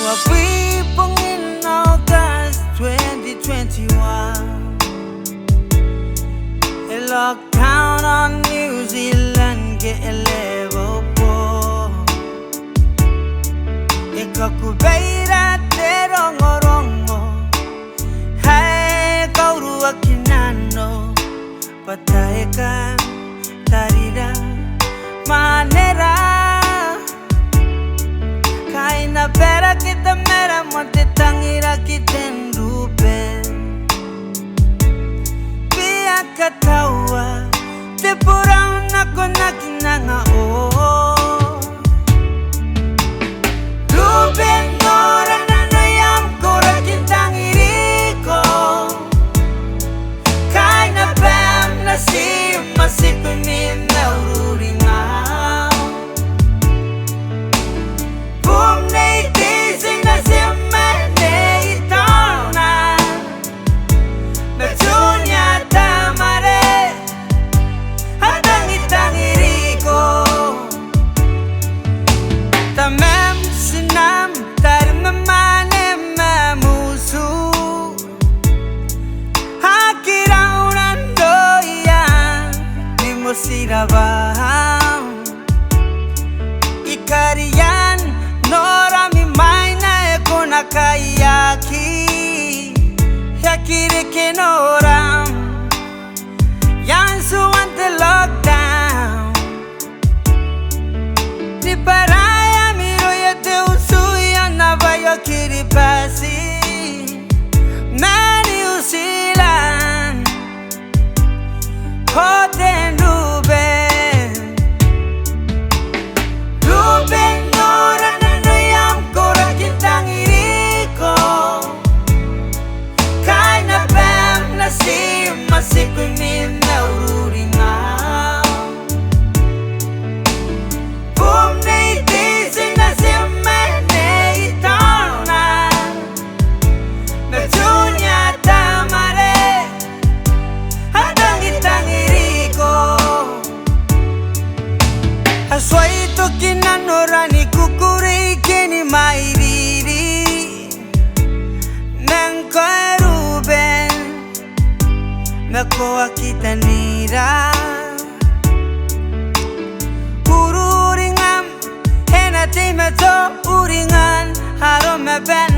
are people in August 2021. A lockdown on New Zealand get a level 4. Ikakubeira te rongo hai kauru akinano pataeka tarira manera kaina pera kita mera monte tangira kitendupe pia katawa te purau nako nakinanga Sirabam Ikarian Nora mi maina e kona kayaki Yakire ke noram Yansu ante lockdown Ni paraya miro ya te usuya na vayo kiripasi Mani usilan Hoten Aswaito kinanorani kukuri kini mairiri Menko eruben Meko akitanira Ururingam Hena timeto uringan Haro meben